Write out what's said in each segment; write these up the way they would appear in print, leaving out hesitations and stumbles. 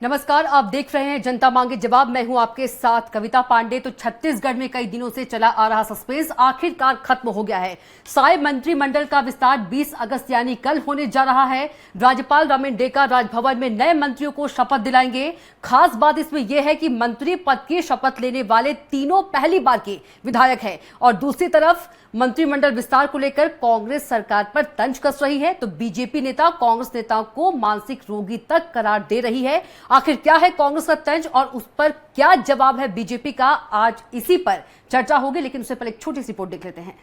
नमस्कार, आप देख रहे हैं जनता मांगे जवाब। मैं हूं आपके साथ कविता पांडे। तो छत्तीसगढ़ में कई दिनों से चला आ रहा सस्पेंस आखिरकार खत्म हो गया है। साय मंत्रिमंडल का विस्तार 20 अगस्त यानी कल होने जा रहा है। राज्यपाल रमेन डेका राजभवन में नए मंत्रियों को शपथ दिलाएंगे। खास बात इसमें यह है कि मंत्री पद की शपथ लेने वाले तीनों पहली बार के विधायक हैं और दूसरी तरफ मंत्रिमंडल विस्तार को लेकर कांग्रेस सरकार पर तंज कस रही है, तो बीजेपी नेता कांग्रेस नेताओं को मानसिक रोगी तक करार दे रही है। आखिर क्या है कांग्रेस का तंज और उस पर क्या जवाब है बीजेपी का, आज इसी पर चर्चा होगी। लेकिन उससे पहले एक छोटी सी रिपोर्ट देख लेते हैं।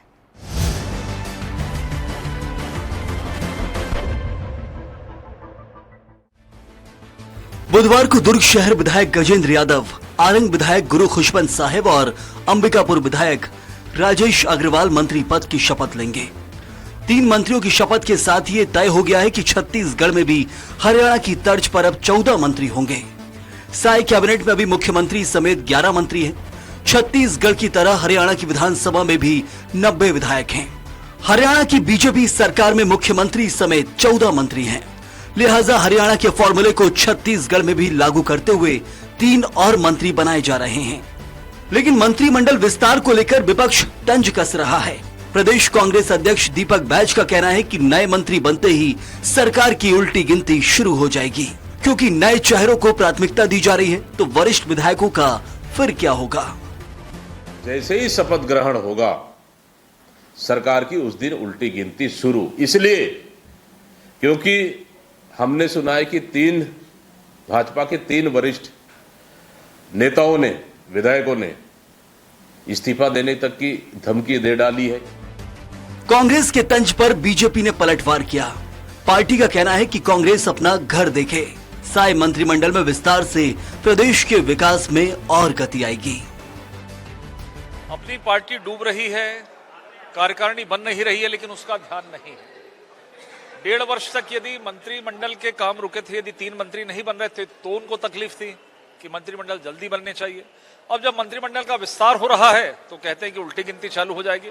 बुधवार को दुर्ग शहर विधायक गजेंद्र यादव, आरंग विधायक गुरु खुशबंत साहिब और अंबिकापुर विधायक राजेश अग्रवाल मंत्री पद की शपथ लेंगे। 3 मंत्रियों की शपथ के साथ ये तय हो गया है कि छत्तीसगढ़ में भी हरियाणा की तर्ज पर अब 14 मंत्री होंगे। साय कैबिनेट में अभी मुख्यमंत्री समेत 11 मंत्री हैं। छत्तीसगढ़ की तरह हरियाणा की विधानसभा में भी 90 विधायक हैं। हरियाणा की बीजेपी सरकार में मुख्यमंत्री समेत 14 मंत्री हैं। लिहाजा हरियाणा के फॉर्मूले को छत्तीसगढ़ में भी लागू करते हुए 3 और मंत्री बनाए जा रहे हैं। लेकिन मंत्रिमंडल विस्तार को लेकर विपक्ष तंज कस रहा है। प्रदेश कांग्रेस अध्यक्ष दीपक बैज का कहना है कि नए मंत्री बनते ही सरकार की उल्टी गिनती शुरू हो जाएगी, क्योंकि नए चेहरों को प्राथमिकता दी जा रही है। तो वरिष्ठ विधायकों का फिर क्या होगा? जैसे ही शपथ ग्रहण होगा सरकार की उस दिन उल्टी गिनती शुरू, इसलिए क्योंकि हमने सुना है कि भाजपा के 3 वरिष्ठ नेताओं ने, विधायकों ने इस्तीफा देने तक की धमकी दे डाली है। कांग्रेस के तंज पर बीजेपी ने पलटवार किया। पार्टी का कहना है कि कांग्रेस अपना घर देखे। साय मंत्रिमंडल में विस्तार से प्रदेश के विकास में और गति आएगी। अपनी पार्टी डूब रही है, कार्यकारिणी बन नहीं रही है, लेकिन उसका ध्यान नहीं है। 1.5 वर्ष तक यदि मंत्रिमंडल के काम रुके थे, यदि 3 मंत्री नहीं बन रहे थे तो उनको तकलीफ थी कि मंत्रिमंडल जल्दी बनने चाहिए। अब जब मंत्रिमंडल का विस्तार हो रहा है तो कहते हैं कि उल्टी गिनती चालू हो जाएगी।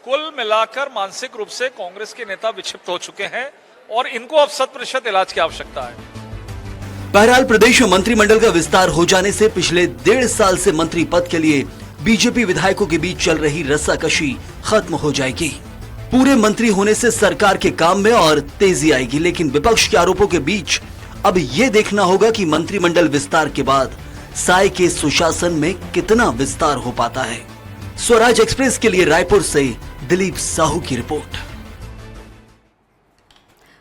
कुल मिलाकर मानसिक रूप से कांग्रेस के नेता विक्षिप्त हो चुके हैं और इनको अब 100% इलाज की आवश्यकता है। बहरहाल प्रदेश में मंत्रिमंडल का विस्तार हो जाने से पिछले 1.5 साल से मंत्री पद के लिए बीजेपी विधायकों के बीच चल रही रस्साकशी खत्म हो जाएगी। पूरे मंत्री होने से सरकार के काम में और तेजी आएगी। लेकिन विपक्ष के आरोपों के बीच अब ये देखना होगा कि मंत्रिमंडल विस्तार के बाद साय के सुशासन में कितना विस्तार हो पाता है। स्वराज एक्सप्रेस के लिए रायपुर से दिलीप साहू की रिपोर्ट।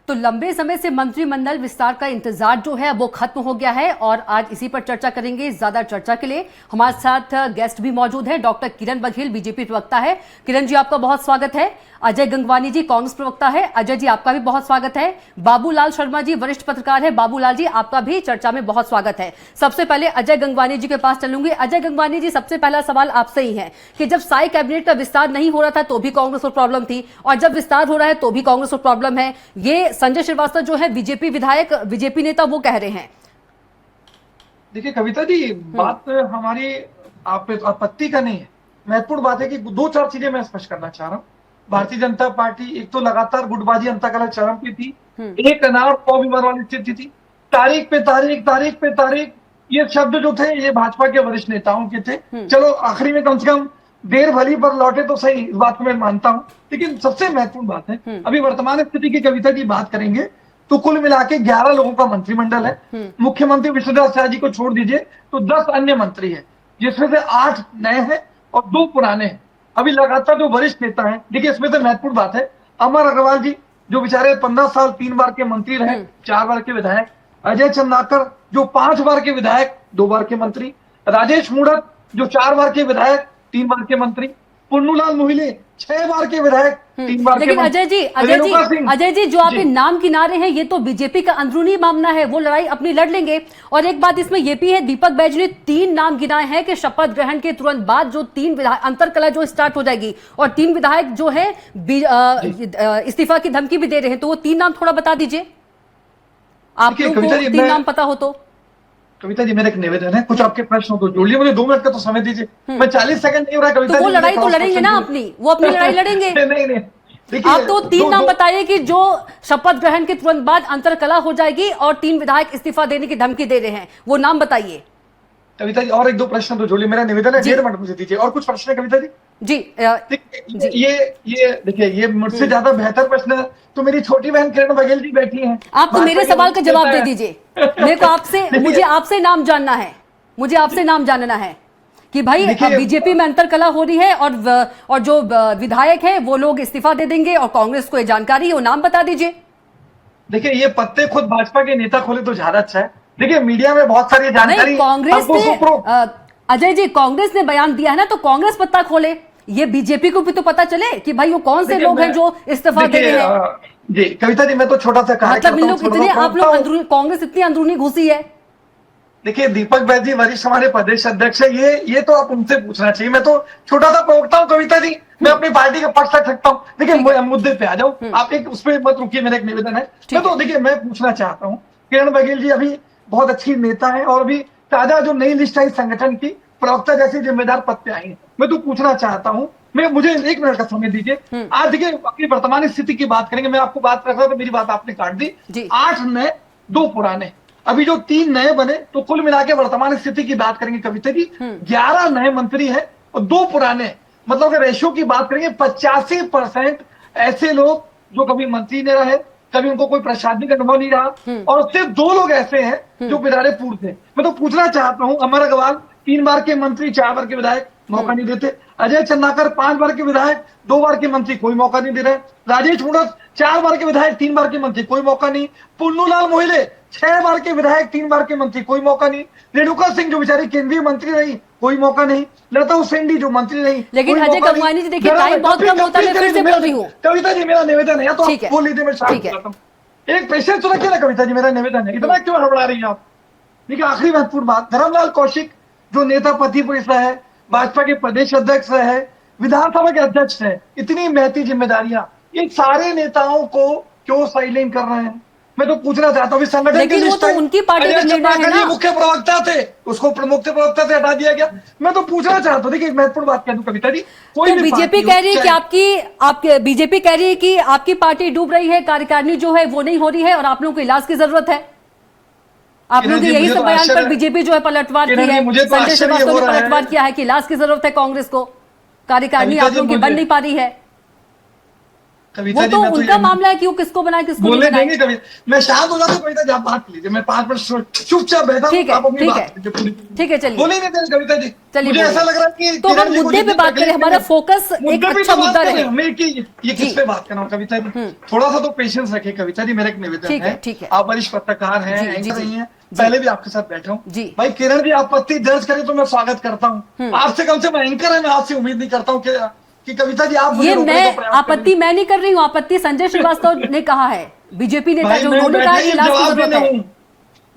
तो लंबे समय से मंत्रिमंडल विस्तार का इंतजार जो है वो खत्म हो गया है और आज इसी पर चर्चा करेंगे। ज्यादा चर्चा के लिए हमारे साथ गेस्ट भी मौजूद है। डॉक्टर किरण बघेल बीजेपी प्रवक्ता है। किरण जी, आपका बहुत स्वागत है। अजय गंगवानी जी कांग्रेस प्रवक्ता है। अजय जी, आपका भी बहुत स्वागत है। बाबूलाल शर्मा जी वरिष्ठ पत्रकार है। बाबूलाल जी, आपका भी चर्चा में बहुत स्वागत है। सबसे पहले अजय गंगवानी जी के पास चलूंगी। अजय गंगवानी जी, सबसे पहला सवाल आपसे ही है कि जब साय कैबिनेट का विस्तार नहीं हो रहा था तो भी कांग्रेस को प्रॉब्लम थी और जब विस्तार हो रहा है तो भी कांग्रेस को प्रॉब्लम है। ये संजय श्रीवास्तव जो है बीजेपी विधायक, बीजेपी नेता, वो कह रहे हैं। देखिए कविता जी, बात हमारी आपत्ति का नहीं है। महत्वपूर्ण बात है कि 2-4 चीजें मैं स्पष्ट करना चाह रहा हूँ। भारतीय जनता पार्टी एक तो लगातार गुटबाजी जनता काल चरम पे थी, एक अनार 100 बीमार वाली स्थिति थी। तारीख पे तारीख ये शब्द जो थे ये भाजपा के वरिष्ठ नेताओं के थे। चलो आखिरी में कम से कम देर भली पर लौटे तो सही, इस बात को मैं मानता हूं। लेकिन सबसे महत्वपूर्ण बात है, अभी वर्तमान स्थिति की कविता की बात करेंगे तो कुल मिला के 11 लोगों का मंत्रिमंडल है। मुख्यमंत्री विष्णुदेव साय जी को छोड़ दीजिए तो 10 अन्य मंत्री हैं, जिसमें से 8 नए हैं और 2 पुराने हैं। अभी लगातार जो वरिष्ठ नेता हैं, देखिए इसमें से महत्वपूर्ण बात है, अमर अग्रवाल जी जो बेचारे 15 साल 3 बार के मंत्री रहे, 4 बार के विधायक। अजय चंद्राकर जो 5 बार के विधायक, 2 बार के मंत्री। राजेश मूणत जो 4 बार के विधायक, 3 बार के मंत्री। पुन्नूलाल मोहिले 6 बार के विधायक, 3 बार के लेकिन अजय जी जो आप नाम गिनारे हैं ये तो बीजेपी का अंदरूनी मामला है, वो लड़ाई अपनी लड़ लेंगे। और एक बात इसमें यह भी है, दीपक बैज ने 3 नाम गिनाए हैं कि शपथ ग्रहण के तुरंत बाद जो 3 विधायक अंतरकला जो स्टार्ट हो जाएगी और 3 विधायक जो है इस्तीफा की धमकी भी दे रहे हैं, तो वो 3 नाम थोड़ा बता दीजिए, आप लोगों को 3 नाम पता हो तो। कविता जी, मेरा एक निवेदन है, कुछ आपके प्रश्न हो तो जोड़ लिए, मुझे 2 मिनट का तो समय दीजिए। मैं 40 सेकंड नहीं हो रहा है कविता तो वो लड़ाई तो लड़ेंगे ना अपनी, वो अपनी लड़ाई लड़ेंगे। नहीं देखिए, आप तो तीन नाम दो- बताइए कि जो शपथ ग्रहण के तुरंत बाद अंतरकला हो जाएगी और 3 विधायक इस्तीफा देने की धमकी दे रहे हैं, वो नाम बताइए। कविता जी और एक दो प्रश्न तो जोड़िए, मेरा निवेदन है, जी। 1.5 मिनट मुझे दीजिए। और कुछ प्रश्न है कविता जी? जी देखिए, जी। ये देखिए, ये मुझसे ज्यादा बेहतर प्रश्न तो मेरी छोटी बहन किरण बघेल जी बैठी हैं। आप तो मेरे भाजपा सवाल का के जवाब नेता दे हैं। दीजिए। मेरे को आपसे देखिए- मुझे आपसे नाम जानना है, मुझे आपसे नाम जानना है कि भाई देखिए- बीजेपी में अंतरकला हो रही है और जो विधायक है वो लोग इस्तीफा दे देंगे और कांग्रेस को ये जानकारी है, वो नाम बता दीजिए। देखिए, ये पत्ते खुद भाजपा के नेता खोले तो ज्यादा अच्छा है। देखिए, मीडिया में बहुत सारी जानकारी नहीं, कांग्रेस हमको ने उसको अजय जी, कांग्रेस ने बयान दिया है ना, तो कांग्रेस पत्ता खोले, ये बीजेपी को भी तो पता चले कि भाई वो कौन से देखिए, लोग हैं मैं- जो इस्तीफा दे देखिए, रहे हैं। जी कविता जी, मैं तो छोटा सा कार्य मतलब इन करता लोग हूं, इतने छोटा सा आप लोग प्रवक्ता हूं। अंदरूनी, कांग्रेस इतनी अंदरूनी घुसी है। देखिए, दीपक बैद जी वरिष्ठ हमारे प्रदेश अध्यक्ष है, ये तो आप उनसे पूछना चाहिए। मैं तो छोटा सा प्रवक्ता हूँ कविता जी, मैं अपनी पार्टी का पक्ष रख सकता हूँ। देखिए, मुद्दे पे आ जाओ, आप एक उस पर मत रुकिए, मेरा एक निवेदन है। मैं तो देखिए, मैं पूछना चाहता हूँ, किरण बघेल जी अभी बहुत अच्छी नेता है और अभी ताजा जो नई लिस्ट आई संगठन की, प्रवक्ता जैसी जिम्मेदार पद पे आई है। मैं तो पूछना चाहता हूँ, मुझे 1 मिनट का समय दीजिए। आज देखिए, अपनी वर्तमान स्थिति की बात करेंगे। मैं आपको बात रख रहा था, मेरी बात आपने काट दी। 8 नए 2 पुराने, अभी जो 3 नए बने, तो कुल मिला के वर्तमान स्थिति की बात करेंगे कविता जी, 11 नए मंत्री हैं और 2 पुराने। मतलब अगर रेशियो की बात करेंगे, 85% ऐसे लोग जो कभी मंत्री नहीं रहे, कभी उनको कोई प्रशासनिक अनुभव नहीं रहा, और सिर्फ 2 लोग ऐसे हैं जो विधारे पूर्व थे। मैं तो पूछना चाहता हूं, अमर अग्रवाल 3 बार के मंत्री, 4 बार के विधायक, मौका नहीं देते। अजय चंद्राकर 5 बार के विधायक, 2 बार के मंत्री, कोई मौका नहीं दे रहे। राजेश मूणत 4 बार के विधायक, 3 बार के मंत्री, कोई मौका नहीं। पुन्नूलाल मोहिले 6 बार के विधायक, 3 बार के मंत्री, कोई मौका नहीं। रेणुका सिंह जो बेचारी केंद्रीय मंत्री रही, कोई मौका नहीं। लता हुसैन जो मंत्री रही, लेकिन कोई अजय मौका नहीं। कंगवानी जी, देखिए टाइम बहुत कम होता है, मैं फिर से बोल रही हूँ। कविता जी, मेरा निवेदन है, या तो ठीक है, आप बोल लीजिए, मैं शांत ठीक है। हो जाता हूं। एक पेशेंस तो रखिए ना कविता जी, मेरा निवेदन है, इतना क्यों हड़बड़ा रही हैं आप? देखिए, आखिरी महत्वपूर्ण बात, धर्मलाल कौशिक जो नेता प्रतिपक्ष है, भाजपा के प्रदेश अध्यक्ष है, विधानसभा के अध्यक्ष है, इतनी महती जिम्मेदारियां, ये सारे नेताओं को क्यों साइलेंट कर रहे हैं? मैं तो पूछना चाहता हूँ, संगठन की लेकिन वो लिस्ट तो आई, उनकी पार्टी का अजय निर्णय है चंद्राकर जी ना। मुख्य प्रवक्ता थे, उसको मुख्य प्रवक्ता से हटा दिया गया। मैं तो पूछना चाहता हूँ, देखिए एक महत्वपूर्ण बात कह दूं कविता जी, कोई तो भी बीजेपी पार्टी हो, कह रही है कि चाहे- बीजेपी कह रही है कि आपकी पार्टी डूब रही है, कार्यकारिणी जो है वो नहीं हो रही है और आप लोगों को इलाज की जरूरत है। आप लोगों के यही सब बयान पर बीजेपी जो है पलटवार की है, मुझे तो संजय आश्चर्य श्रीवास्तव हो ने रहा है। पलटवार किया है कि इलाज की जरूरत है कांग्रेस को, कार्यकारिणी आप लोगों की बन नहीं पा रही है। कविता वो जी, तो मैं उनका मामला है कि वो किसको बनाए किसको नहीं बोलने बनाए। देंगे कभी। मैं शांत हो जाता हूँ कविता जी, आप बात कीजिए, मैं 5 मिनट चुपचाप बैठा हूँ, ठीक है, आप अपनी ठीक बात है। कीजिए पूरी। ठीक है, चलिए। बोले नहीं देंगे कविता जी, चलिए मुझे बोलिए। ऐसा लग रहा है कि तो हम किरण जी को मुद्दे पे जितनी बात करें, तकलीफ हमारा है, फोकस एक मुद्दे पे अच्छा तो बात मुद्दा कर रहे। हैं। मैं ये किस पे बात कर रहा हूँ कविता जी, थोड़ा सा तो पेशेंस रखिए कविता जी, मेरा एक निवेदन ठीक है, है। ठीक है। आप वरिष्ठ पत्रकार हैं, जी, जी, एंकर जी। रही हैं, जी। पहले भी आपके साथ बैठा हूँ जी। भाई। किरण जी आपत्ति दर्ज करें तो मैं स्वागत करता हूँ। आपसे कम से कम एंकर है, मैं आपसे उम्मीद नहीं करता हूँ कि कविता जी आप मुझे ये रोकने का मैं प्रयास आपत्ति मैं नहीं कर रही हूँ, आपत्ति संजय श्रीवास्तव ने कहा है, बीजेपी नेता भाई जो मैं उन्होंने कहा बैठा कि ही इलाज की जवाब जरूरत देने है। हूँ।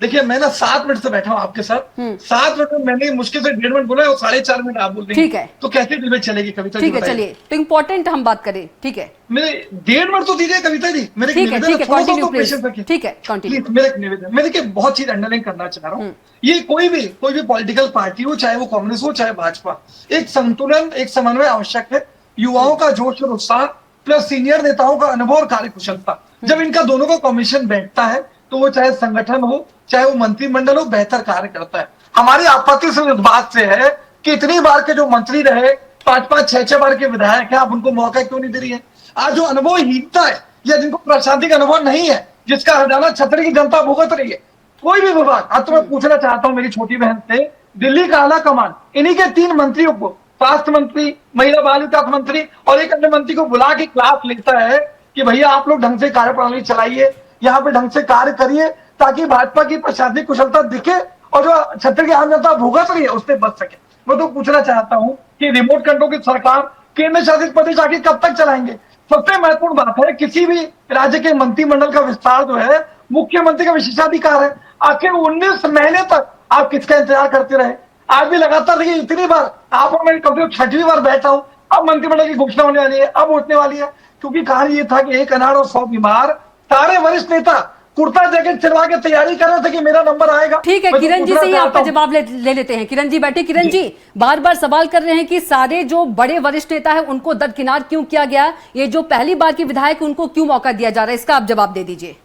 देखिए, मैं ना 7 मिनट से बैठा हूँ आपके साथ, 7 मिनट में मैंने मुश्किल से 1.5 मिनट बोला है और 4.5 मिनट आप बोल देंगे। ठीक है। तो कैसे डिबेट चलेगी कविता जी? ठीक है, बताइए। चलिए तो इम्पोर्टेंट हम बात करें। ठीक है, मेरे 1.5 मिनट तो दीजिए कविता जी, मेरे ठीक है, ठीक है, कंटिन्यू तो प्लीज। पेशेंस रखिए। ठीक है, कंटिन्यू। प्लीज, मेरे एक निवेदन, मैं देखिए बहुत चीज अंडरलाइन करना चाह रहा हूँ। ये कोई भी पॉलिटिकल पार्टी हो, चाहे वो कांग्रेस हो चाहे भाजपा, एक संतुलन, एक समन्वय आवश्यक है। युवाओं का जोश और उत्साह प्लस सीनियर नेताओं का अनुभव और कार्यकुशलता, जब इनका दोनों का कॉम्बिनेशन बैठता है तो वो चाहे संगठन हो चाहे वो मंत्रिमंडल हो, बेहतर कार्य करता है। हमारी आपत्ति सिर्फ इस बात से है कि इतनी बार के जो मंत्री रहे, 5-5, 6-6 बार के विधायक हैं, आप उनको मौका क्यों नहीं दे रही है? आज जो अनुभवहीनता है या जिनको प्रशासनिक अनुभव नहीं है, जिसका हरजाना छतरी की जनता भुगत रही है, कोई भी विभाग। आज तो मैं पूछना चाहता हूं मेरी छोटी बहन से, दिल्ली का आला कमान इन्हीं के 3 मंत्रियों को, स्वास्थ्य मंत्री, महिला बाल विकास मंत्री और एक अन्य मंत्री को बुला के क्लास लेता है कि भैया आप लोग ढंग से कार्यप्रणाली चलाइए, यहाँ पे ढंग से कार्य करिए, ताकि भाजपा की प्रशासनिक कुशलता दिखे और जो छत्तीसगढ़ की आम जनता भुगत रही है उससे बच सके। मैं तो पूछना चाहता हूं कि रिमोट कंट्रोल की सरकार केंद्र शासित प्रदेश आगे कब तक चलाएंगे? सबसे महत्वपूर्ण बात है, किसी भी राज्य के मंत्रिमंडल का विस्तार जो है मुख्यमंत्री का विशेषाधिकार है। आखिर 19 महीने तक आप किसका इंतजार करते रहे? आज भी लगातार देखिए, इतनी बार आप और मैं कम से कम 6वीं बार बैठा हूं, अब मंत्रिमंडल की घोषणा होने वाली है, अब उठने वाली है, क्योंकि कहानी ये था कि 1 अनाड़ और 100 बीमार, सारे वरिष्ठ नेता कुर्ता जैकेट चलवा के तैयारी कर रहे थे कि मेरा नंबर आएगा। ठीक है, मैं तो किरण जी पूछना से ही चाहता आपका हूं। जवाब ले लेते हैं। किरण जी बैठे। किरण जी बार बार सवाल कर रहे हैं कि सारे जो बड़े वरिष्ठ नेता है उनको दरकिनार क्यों किया गया, ये जो पहली बार के विधायक उनको क्यों मौका दिया जा रहा है, इसका आप जवाब दे दीजिए।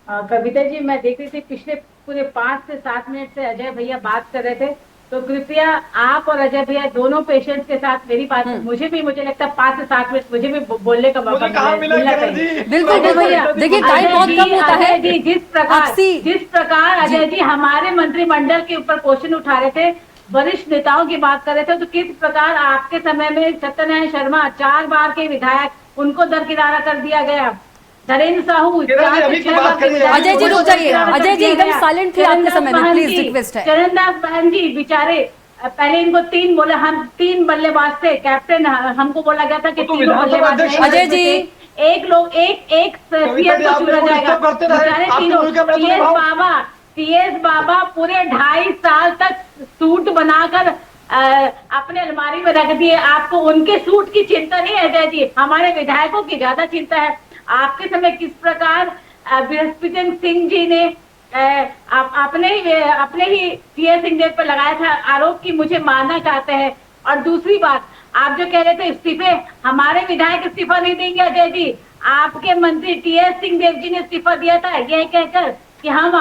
कविता जी, मैं देख रही थी पिछले पूरे 5 से 7 मिनट से अजय भैया बात कर रहे थे, तो कृपया आप और अजय भैया दोनों पेशेंट्स के साथ मेरी बात, मुझे लगता है 5 से 7 मिनट मुझे भी बोलने का मौका मुझे कहाँ मिला मिलना किरण चाहिए। जी? बिल्कुल भैया, देखिए टाइम बहुत कम होता है। अजय जी, जिस प्रकार अजय जी हमारे मंत्रिमंडल के ऊपर क्वेश्चन उठा रहे थे, वरिष्ठ नेताओं की बात कर रहे थे, तो किस प्रकार आपके समय में सत्यनारायण शर्मा 4 बार के विधायक, उनको दरकिनारा कर दिया गया। धीरेन्द्र साहू अजय जी रुक जाइए, अजय जी एकदम साइलेंट थे आपके समय में, प्लीज रिक्वेस्ट है। चरणदास बहन जी बेचारे, पहले इनको 3 बोले, हम 3 बल्लेबाज थे, कैप्टन हमको बोला गया था कि तो 3 बल्लेबाज अध्यक्ष नहीं अजय जी, एक लोग एक सीएम को चुना जाएगा, बेचारे तीनों। टीएस बाबा पूरे 2.5 साल तक सूट बनाकर अपने अलमारी में रख दिए। आपको उनके सूट की चिंता नहीं है अजय जी, हमारे विधायकों की ज्यादा चिंता है। आपके समय किस प्रकार बृहस्पति सिंह जी ने अपने ही टीएस सिंह पर लगाया था आरोप कि मुझे मारना चाहते हैं। और दूसरी बात, आप जो कह रहे थे इस्तीफे, हमारे विधायक इस्तीफा नहीं देंगे अजय जी। आपके मंत्री टीएस सिंहदेव जी ने इस्तीफा दिया था यह कहकर कि हम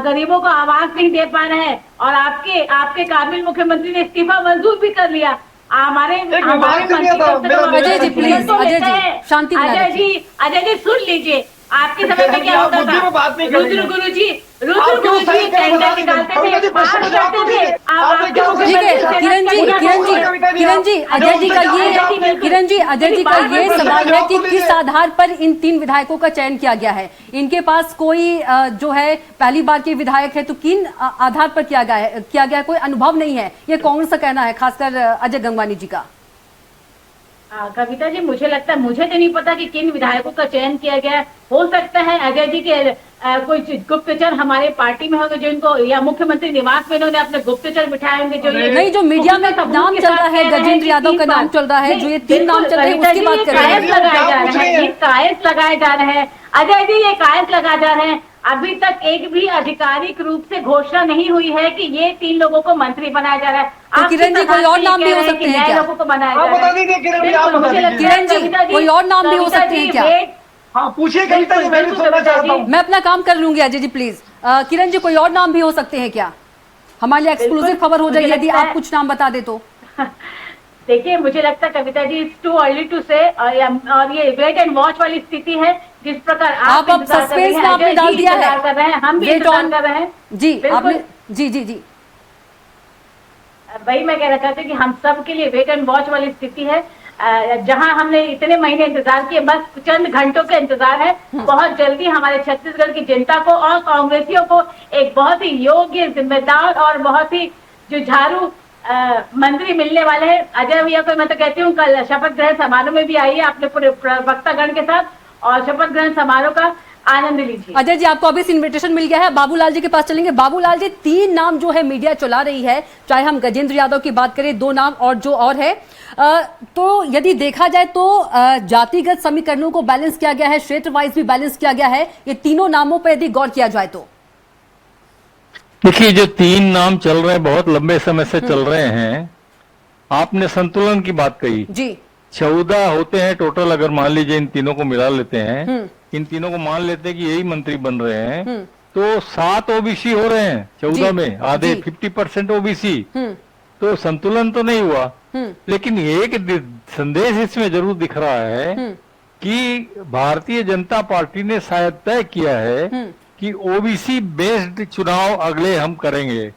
गरीबों को आवाज नहीं दे पा रहे हैं, और आपके काबिल मुख्यमंत्री ने इस्तीफा मंजूर भी कर लिया। हमारे अजय जी प्लीज, अजय जी शांति बनाए रखिए। अजय जी सुन लीजिए, आपके समय में क्या होता था, रुद्र गुरु जी टेंडर निकालते थे, पास करते थे। ठीक है किरण जी, अजय जी का ये सवाल है कि किस आधार पर इन 3 विधायकों का चयन किया गया है। इनके पास कोई जो है पहली बार के विधायक है, तो किन आधार पर किया गया है? कोई अनुभव नहीं है, ये कांग्रेस का कहना है, खासकर अजय गंगवानी जी का। कविता जी, मुझे लगता है, मुझे तो नहीं पता कि किन विधायकों का चयन किया गया। हो सकता है अजय जी के कोई गुप्तचर हमारे पार्टी में होंगे, जो इनको, या मुख्यमंत्री निवास में इन्होंने अपने गुप्तचर बिठाए होंगे। जो ये नहीं, जो मीडिया में नाम चल रहा है, गजेंद्र यादव का नाम चल रहा है, जो ये 3 नाम चल रहे हैं उसकी बात कर रहे हैं। कायस लगाए जा रहे हैं अजय जी, ये कायस लगाए जा रहे हैं। अभी तक एक भी आधिकारिक रूप से घोषणा नहीं हुई है कि ये 3 लोगों को मंत्री बनाया जा रहा है। तो किरण जी कोई और नाम भी हो सकते हैं क्या? लोगों को बनाया जा रहा है। किरण जी कोई और नाम भी हो सकते हैं क्या? हाँ पूछिए कविता जी, मैं भी सुनना चाहता हूँ। मैं अपना काम कर लूंगी अजय जी प्लीज। किरण जी कोई और नाम भी हो सकते हैं क्या? हमारे लिए एक्सक्लूसिव खबर हो जाएगी यदि आप कुछ नाम बता दे तो। देखिए, मुझे लगता है Kavita ji, it's too early to से, और ये वेट एंड वॉच वाली स्थिति है। जिस प्रकार आप अब सस्पेंस में आपने डाल दिया है, कर रहे हैं, हम भी इंतजार कर रहे हैं जी, आपने जी वही मैं कहना चाहती हूँ कि हम सब के लिए वेट एंड वॉच वाली स्थिति है। जहां हमने इतने महीने इंतजार किए, बस चंद घंटों का इंतजार है। बहुत जल्दी हमारे छत्तीसगढ़ की जनता को और कांग्रेसियों को एक बहुत ही योग्य, जिम्मेदार और बहुत ही जुझारू मंत्री मिलने वाले हैं। अजय भैया को मैं तो कहती हूँ कल शपथ ग्रहण समारोह में भी आइए अपने पूरे प्रवक्तागण के साथ, और शपथ ग्रहण समारोह का आनंद लीजिए। अजय जी, आपको अभी से इन्विटेशन मिल गया है, बाबूलाल जी के पास चलेंगे। बाबूलाल जी, 3 नाम जो है मीडिया चला रही है, चाहे हम गजेंद्र यादव की बात करें, 2 नाम और जो और है, तो यदि देखा जाए तो जातिगत समीकरणों को बैलेंस किया गया है, क्षेत्र वाइज भी बैलेंस किया गया है। ये तीनों नामों पर यदि गौर किया जाए तो देखिए, जो 3 नाम चल रहे हैं, बहुत लंबे समय से चल रहे हैं। आपने संतुलन की बात कही जी, 14 होते हैं टोटल, अगर मान लीजिए इन तीनों को मिला लेते हैं, इन तीनों को मान लेते हैं कि यही मंत्री बन रहे हैं, तो 7 ओबीसी हो रहे हैं 14 में, आधे 50% ओबीसी, तो संतुलन तो नहीं हुआ। लेकिन एक संदेश इसमें जरूर दिख रहा है कि भारतीय जनता पार्टी ने शायद तय किया है कि ओबीसी बेस्ड चुनाव अगले हम करेंगे,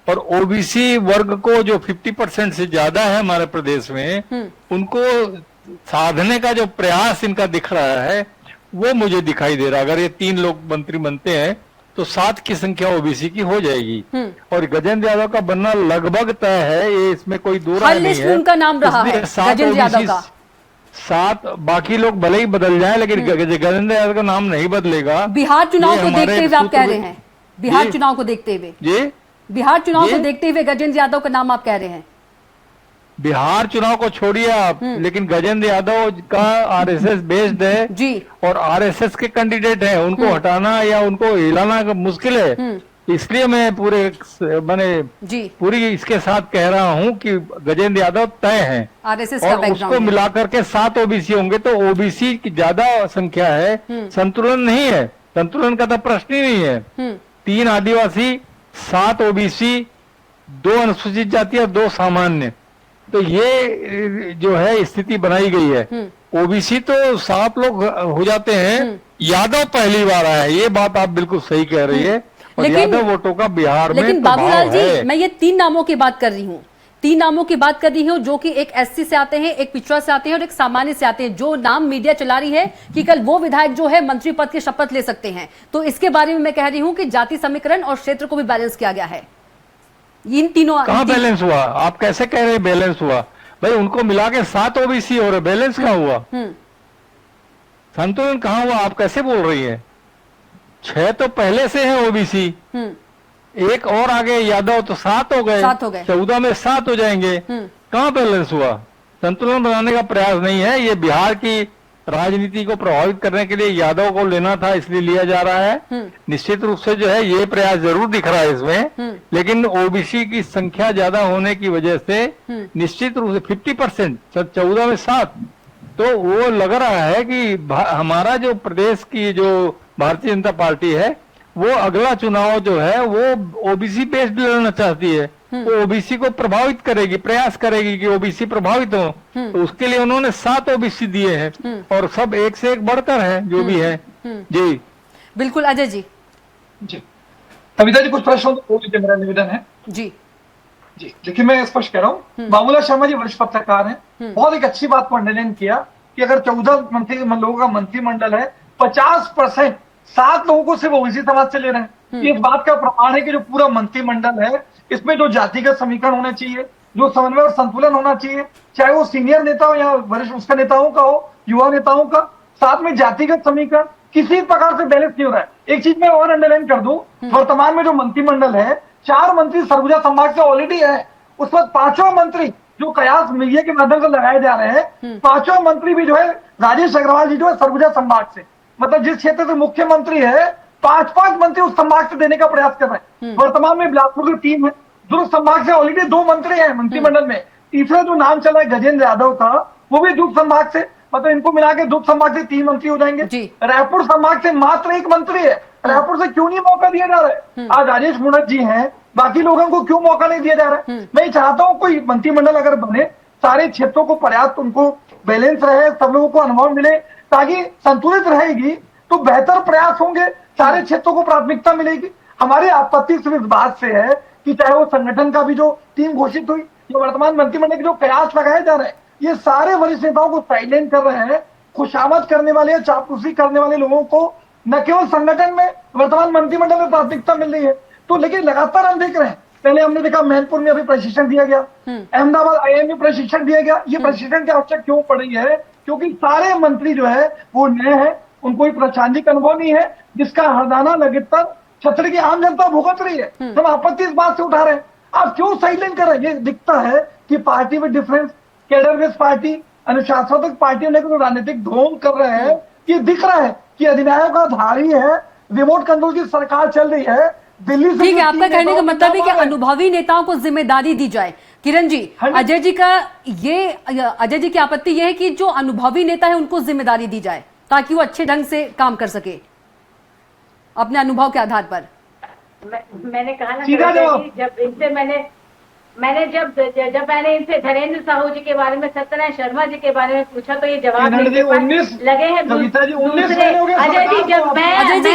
और ओबीसी वर्ग को जो 50% से ज्यादा है हमारे प्रदेश में, उनको साधने का जो प्रयास इनका दिख रहा है, वो मुझे दिखाई दे रहा है। अगर ये 3 लोग मंत्री बनते हैं तो 7 की संख्या ओबीसी की हो जाएगी, और गजेंद्र यादव का बनना लगभग तय है, ये इसमें कोई दो राय नहीं है। उनका नाम रहा है गजेंद्र यादव का। 7 बाकी लोग भले ही बदल जाए, लेकिन गजेंद्र यादव का नाम नहीं बदलेगा। बिहार चुनाव को देखते हुए आप कह रहे हैं? बिहार चुनाव को देखते हुए जी, बिहार चुनाव को देखते हुए गजेंद्र यादव का नाम आप कह रहे हैं? बिहार चुनाव को छोड़िए आप, लेकिन गजेंद्र यादव का आरएसएस बेस्ड है जी। और आरएसएस के कैंडिडेट हैं, उनको हटाना या उनको हिलाना मुश्किल है। इसलिए मैं जी पूरी इसके साथ कह रहा हूं कि गजेंद्र यादव तय हैं आरएसएस का और उसको बैकग्राउंड है। मिलाकर के 7 ओबीसी होंगे तो ओबीसी की ज्यादा संख्या है, संतुलन नहीं है, संतुलन का तो प्रश्न ही नहीं है। 3 आदिवासी, 7 ओबीसी, 2 अनुसूचित जाति और 2 सामान्य, तो ये जो है स्थिति बनाई गई है। ओबीसी तो 7 लोग हो जाते हैं, यादव पहली बार आया है, ये बात आप बिल्कुल सही कह रही है। और लेकिन- यादव वोटों का बिहार में लेकिन प्रभाव बाबूलाल जी, है। मैं ये 3 नामों की बात कर रही हूँ, 3 नामों की बात कर रही हूँ, जो कि एक एससी से आते हैं, एक पिछड़ा से आते हैं और एक सामान्य से आते हैं। जो नाम मीडिया चला रही है कि कल वो विधायक जो है मंत्री पद की शपथ ले सकते हैं, तो इसके बारे में मैं कह रही हूँ कि जाति समीकरण और क्षेत्र को भी बैलेंस किया गया है। इन तीनों कहाँ बैलेंस हुआ? आप कैसे कह रहे हैं बैलेंस हुआ? भाई उनको मिला के 7 ओबीसी हो रहे, बैलेंस कहाँ हुआ? संतुलन कहाँ हुआ? आप कैसे बोल रही है? 6 तो पहले से है ओबीसी, एक और आगे यादव तो 7 हो गए, 7 हो गए। 14 में 7 हो जाएंगे। कहाँ बैलेंस हुआ? संतुलन बनाने का प्रयास नहीं है। ये बिहार की राजनीति को प्रभावित करने के लिए यादव को लेना था, इसलिए लिया जा रहा है। निश्चित रूप से जो है ये प्रयास जरूर दिख रहा है इसमें, लेकिन ओबीसी की संख्या ज्यादा होने की वजह से निश्चित रूप से 50%, 14 में 7, तो वो लग रहा है कि हमारा जो प्रदेश की जो भारतीय जनता पार्टी है वो अगला चुनाव जो है वो ओबीसी बेस्ड लड़ना चाहती है, वो ओबीसी को प्रभावित करेगी, प्रयास करेगी कि ओबीसी प्रभावित हो, तो उसके लिए उन्होंने 7 ओबीसी दिए हैं और सब एक से एक बढ़कर है जो भी है। जी बिल्कुल। अजय जी। जी कविता जी, कुछ प्रश्न हो लीजिए, मेरा निवेदन है। जी जी देखिए, मैं स्पष्ट कह रहा हूँ, बाबूलाल शर्मा जी वरिष्ठ पत्रकार हैं, बहुत एक अच्छी बात को अंडरलाइन किया कि अगर 14 लोगों का मंत्रिमंडल है, 50% 7 लोगों को सिर्फ ओबीसी समाज से ले रहे हैं। ये इस बात का प्रमाण है कि जो पूरा मंत्रिमंडल है इसमें जो जातिगत समीकरण होने चाहिए, जो समन्वय और संतुलन होना चाहिए, चाहे वो सीनियर नेता हो या वरिष्ठ उसका नेताओं का हो, युवा नेताओं का, साथ में जातिगत समीकरण किसी प्रकार से बैलेंस नहीं हो रहा है। एक चीज मैं और अंडरलाइन कर दूं, वर्तमान में जो मंत्रिमंडल है, 4 मंत्री सरगुजा संभाग से ऑलरेडी है, उस वक्त 5वां मंत्री जो कयास मीडिया के माध्यम से लगाए जा रहे हैं, 5वां मंत्री भी जो है राजेश अग्रवाल जी जो है सरगुजा संभाग से, मतलब जिस क्षेत्र से मुख्यमंत्री है 5 मंत्री उस संभाग से देने का प्रयास कर रहे हैं। वर्तमान में बिलासपुर की टीम है, दुर्ग संभाग से ऑलरेडी 2 मंत्री हैं मंत्रिमंडल में। तीसरा जो नाम चला है गजेंद्र यादव का, वो भी दुर्ग संभाग से, मतलब इनको मिला के दुर्ग संभाग से 3 मंत्री हो जाएंगे। रायपुर संभाग से मात्र 1 मंत्री है, रायपुर से क्यों नहीं मौका दिया जा रहा है? आज राजेश मुणत जी हैं, बाकी लोगों को क्यों मौका नहीं दिया जा रहा है? मैं चाहता हूं कोई मंत्रिमंडल अगर बने, सारे क्षेत्रों को पर्याप्त उनको बैलेंस रहे, सब लोगों को अनुभव मिले, ताकि संतुलित रहेगी तो बेहतर प्रयास होंगे, सारे क्षेत्रों को प्राथमिकता मिलेगी। हमारी आपत्ति सिर्फ इस बात से है कि चाहे वो संगठन का भी जो टीम घोषित हुई, जो वर्तमान मंत्रिमंडल के जो कयास लगाए जा रहे हैं, ये सारे वरिष्ठ नेताओं को साइलेंट कर रहे हैं। खुशामद करने वाले या चापलूसी करने वाले लोगों को न केवल संगठन में, वर्तमान मंत्रिमंडल में प्राथमिकता मिल रही है, तो लेकिन लगातार हम देख रहे हैं, पहले हमने देखा मैनपुर में अभी प्रशिक्षण दिया गया, अहमदाबाद आईआईएम में प्रशिक्षण दिया गया। ये प्रशिक्षण की आवश्यकता क्यों पड़ रही है? क्योंकि सारे मंत्री जो है वो नए हैं, उनको कोई प्रासंगिक अनुभव नहीं है, जिसका हरदाना लगातार छत्र की आम जनता भुगत रही है। हम आपत्ति इस बात से उठा रहे हैं, आप क्यों साइलेंट कर रहे हैं? ये दिखता है कि पार्टी में डिफरेंस, कैडर बेस्ड पार्टी, अनुशासनात्मक पार्टियों ने जो राजनीतिक ढोंग कर रहे हैं, ये दिख रहा है कि अधिनायकधारी है, रिमोट कंट्रोल की सरकार चल रही है दिल्ली से। ठीक है, आपका कहने का मतलब है कि अनुभवी नेताओं को जिम्मेदारी दी जाए। किरण जी, अजय जी की आपत्ति यह है कि जो अनुभवी नेता है उनको जिम्मेदारी दी जाए ताकि वो अच्छे ढंग से काम कर सके अपने अनुभव के आधार पर। मैंने कहा ना, जब इनसे मैंने इनसे धीरेन्द्र साहू जी के बारे में, सत्यनारायण शर्मा जी के बारे में पूछा तो ये जवाब लगे हैं दूसरे।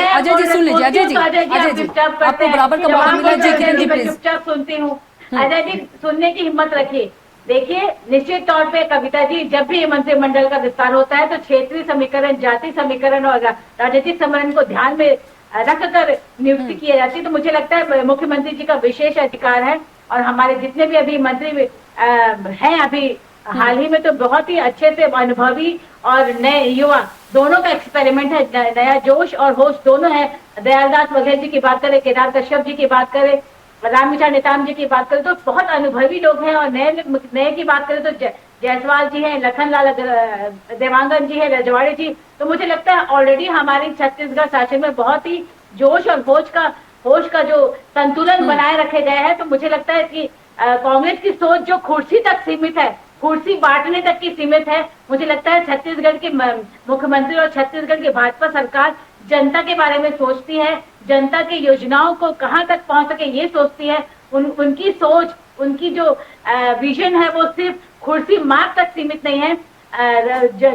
अजय जी सुन लीजिए, अजय जी आपको बराबर का मौका मिला। जी किरण जी प्लीज। चुपचाप सुनती हूँ, अजय जी सुनने की हिम्मत रखिए। देखिए, निश्चित तौर पे कविता जी, जब भी मंत्रिमंडल का विस्तार होता है तो क्षेत्रीय समीकरण, जाति समीकरण और राजनीतिक समीकरण को ध्यान में रखकर नियुक्ति की जाती है। तो मुझे लगता है मुख्यमंत्री जी का विशेष अधिकार है, और हमारे जितने भी अभी मंत्री हैं अभी हाल ही में, तो बहुत ही अच्छे से अनुभवी और नए युवा दोनों का एक्सपेरिमेंट है, नया जोश और होश दोनों है। दयालदास बघेल जी की बात करें, केदार कश्यप जी की बात करें, रामविचार नेताम जी की बात करें तो बहुत अनुभवी लोग हैं, और नए की बात करें तो जायसवाल जी हैं, लखनलाल देवांगन जी हैं, रजवाड़े जी। तो मुझे लगता है ऑलरेडी हमारी छत्तीसगढ़ शासन में बहुत ही जोश और होश का जो संतुलन बनाए रखे गए हैं। तो मुझे लगता है कि कांग्रेस की सोच जो कुर्सी तक सीमित है, कुर्सी बांटने तक की सीमित है, मुझे लगता है छत्तीसगढ़ के मुख्यमंत्री और छत्तीसगढ़ की भाजपा सरकार जनता के बारे में सोचती है, जनता के योजनाओं को कहां तक पहुंच सके ये सोचती है। उनकी सोच, उनकी जो विजन है वो सिर्फ कुर्सी मार्ग तक सीमित नहीं है।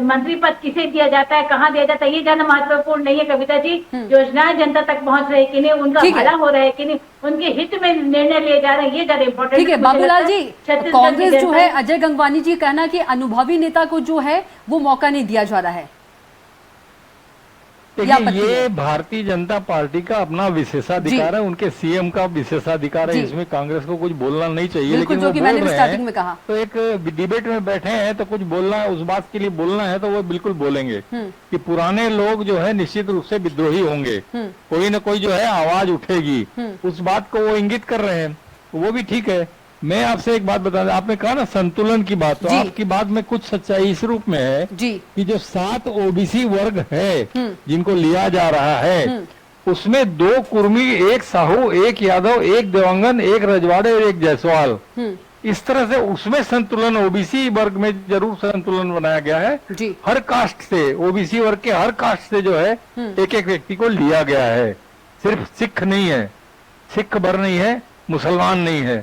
मंत्री पद किसे दिया जाता है, कहाँ दिया जाता है, ये जानना महत्वपूर्ण नहीं है कविता जी। योजनाएं जनता तक पहुंच रही कि नहीं, उनका भला हो रहा है कि नहीं, उनके हित में निर्णय लिए जा रहे हैं, ये ज्यादा इम्पोर्टेंट। ठीक है बाबूलाल जी, कांग्रेस जो है अजय गंगवानी जी कहना कि अनुभवी नेता को जो है वो मौका नहीं दिया जा रहा है। ये भारतीय जनता पार्टी का अपना विशेषाधिकार है, उनके सीएम का विशेषाधिकार है, इसमें कांग्रेस को कुछ बोलना नहीं चाहिए। लेकिन जो वो कि बोल मैंने रहे स्टार्टिंग हैं में कहा, तो एक डिबेट में बैठे हैं तो कुछ बोलना है, उस बात के लिए बोलना है तो वो बिल्कुल बोलेंगे कि पुराने लोग जो है निश्चित रूप से विद्रोही होंगे, कोई न कोई जो है आवाज उठेगी, उस बात को वो इंगित कर रहे हैं, वो भी ठीक है। मैं आपसे एक बात बता दें, आपने कहा ना संतुलन की बात, तो आपकी बात में कुछ सच्चाई इस रूप में है कि जो 7 ओबीसी वर्ग है जिनको लिया जा रहा है, उसमें 2 कुर्मी, 1 साहू, 1 यादव, 1 देवांगन, 1 रजवाड़े और 1 जायसवाल, इस तरह से उसमें संतुलन, ओबीसी वर्ग में जरूर संतुलन बनाया गया है। हर कास्ट से, ओबीसी वर्ग के हर कास्ट से जो है एक एक व्यक्ति को लिया गया है, सिर्फ सिख नहीं है, सिख भर नहीं है, मुसलमान नहीं है।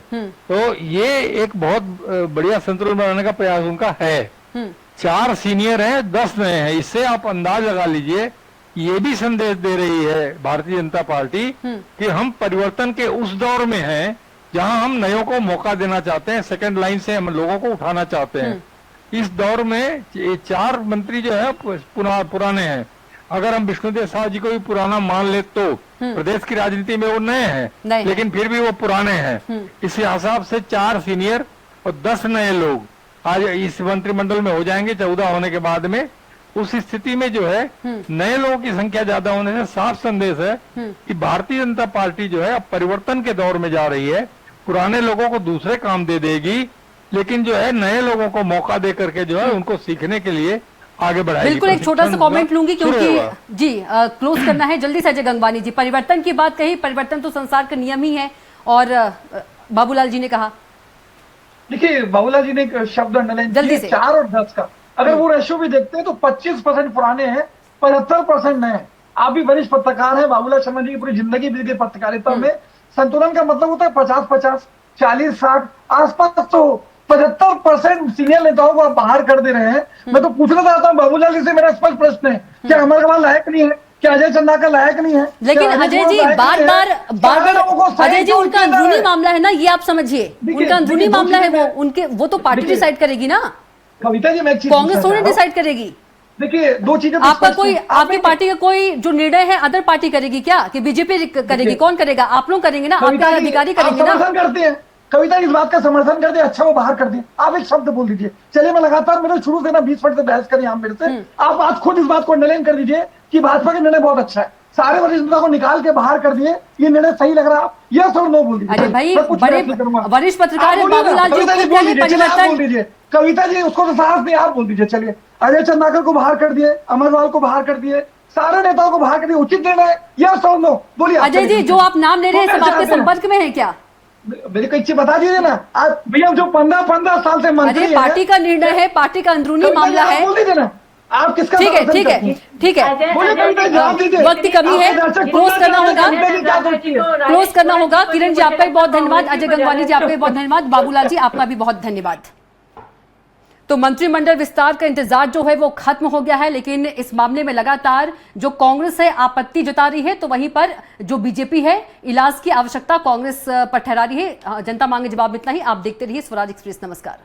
तो ये एक बहुत बढ़िया संतुलन बनाने का प्रयास उनका है। 4 सीनियर हैं, 10 नए हैं, इससे आप अंदाज लगा लीजिए। ये भी संदेश दे रही है भारतीय जनता पार्टी कि हम परिवर्तन के उस दौर में हैं जहां हम नयों को मौका देना चाहते हैं, सेकंड लाइन से हम लोगों को उठाना चाहते हैं। इस दौर में ये 4 मंत्री जो है पुराने हैं। अगर हम विष्णुदेव साहू जी को भी पुराना मान ले तो प्रदेश की राजनीति में वो नए हैं, लेकिन फिर भी वो पुराने हैं। इस हिसाब से 4 सीनियर और 10 नए लोग आज इस मंत्रिमंडल में हो जाएंगे 14 होने के बाद में। उस स्थिति में जो है नए लोगों की संख्या ज्यादा होने से साफ संदेश है कि भारतीय जनता पार्टी जो है अब परिवर्तन के दौर में जा रही है। पुराने लोगों को दूसरे काम दे देगी, लेकिन जो है नए लोगों को मौका दे करके जो है उनको सीखने के लिए आगे बढ़ाएगी। बिल्कुल, एक छोटा सा कमेंट लूंगी क्योंकि जी क्लोज करना है जल्दी से। अजय गंगवानी जी, परिवर्तन की बात कही, परिवर्तन तो संसार का नियम ही है, और बाबूलाल जी ने कहा, देखिए बाबूलाल जी ने एक शब्द अंडरलाइन किया 4 और 10 का, अगर वो रेशियो भी देखते हैं तो 25% पुराने हैं, 75% नए हैं। आप भी वरिष्ठ पत्रकार हैं, बाबूलाल शर्मा जी की पूरी जिंदगी बीत गई पत्रकारिता में। संतुलन का मतलब होता है 50-50, 40-60, आसपास तो 75% सीनियर नेताओं को आप बाहर कर दे रहे हैं। मैं तो पूछना चाहता हूँ बाबूलाल जी से, मेरा स्पष्ट प्रश्न है, क्या अमर अग्रवाल लायक नहीं है, क्या अजय चंद्राकर लायक नहीं है? लेकिन अजय जी बार बार अजय जी उनका अंदरूनी मामला है ना, ये आप समझिए, उनका अंदरूनी मामला है, वो तो पार्टी डिसाइड करेगी ना, कविता जी। मैं कांग्रेस थोड़ी डिसाइड करेगी। देखिए 2 चीजें, आपका कोई, आपकी पार्टी का कोई जो निर्णय है अदर पार्टी करेगी क्या, कि बीजेपी करेगी? कौन करेगा? आप लोग करेंगे ना, आपका अधिकारी करेंगे ना। समर्थन करते हैं कविता इस बात का समर्थन करते हैं, अच्छा वो बाहर कर दिए, आप एक शब्द बोल दीजिए। चलिए मैं लगातार, मेरे शुरू से ना 20 मिनट से बहस करें आप मेरे से, आप आज खुद इस बात को अंडरलाइन कर दीजिए कि भाजपा का निर्णय बहुत अच्छा है, सारे वरिष्ठ नेता को निकाल के बाहर कर दिए, ये निर्णय सही लग रहा है, आप यस और नो बोल दीजिए। अरे भाई, बड़े वरिष्ठ पत्रकार है बाबूलाल जी, बोल दीजिए। कविता जी उसको तो साहस नहीं, आप बोल दीजिए। चलिए अजय चंद्राकर को बाहर कर दिए, अमरवाल को बाहर कर दिए, सारे नेताओं को बाहर कर दिए, उचित निर्णय है, यस और नो बोलिए। अजय जी जो आप नाम ले रहे हैं सब आपके संपर्क में है क्या? मेरे को इच्छा बता दीजिए ना। आप भैया जो 15 साल से मंत्री हैं, पार्टी का निर्णय है, पार्टी का अंदरूनी मामला है, बोल दीजिए ना आप किसका। ठीक है, ठीक है, ठीक है, वक्त की कमी है, क्लोज करना होगा, क्लोज करना होगा। किरण जी आपका भी बहुत धन्यवाद, अजय गंगवानी जी आपका भी बहुत धन्यवाद, बाबूलाल जी आपका भी बहुत धन्यवाद। तो मंत्रिमंडल विस्तार का इंतजार जो है वो खत्म हो गया है, लेकिन इस मामले में लगातार जो कांग्रेस है आपत्ति जता रही है, तो वहीं पर जो बीजेपी है इलाज की आवश्यकता कांग्रेस पर ठहरा रही है। जनता मांगे जवाब, इतना ही। आप देखते रहिए स्वराज एक्सप्रेस। नमस्कार।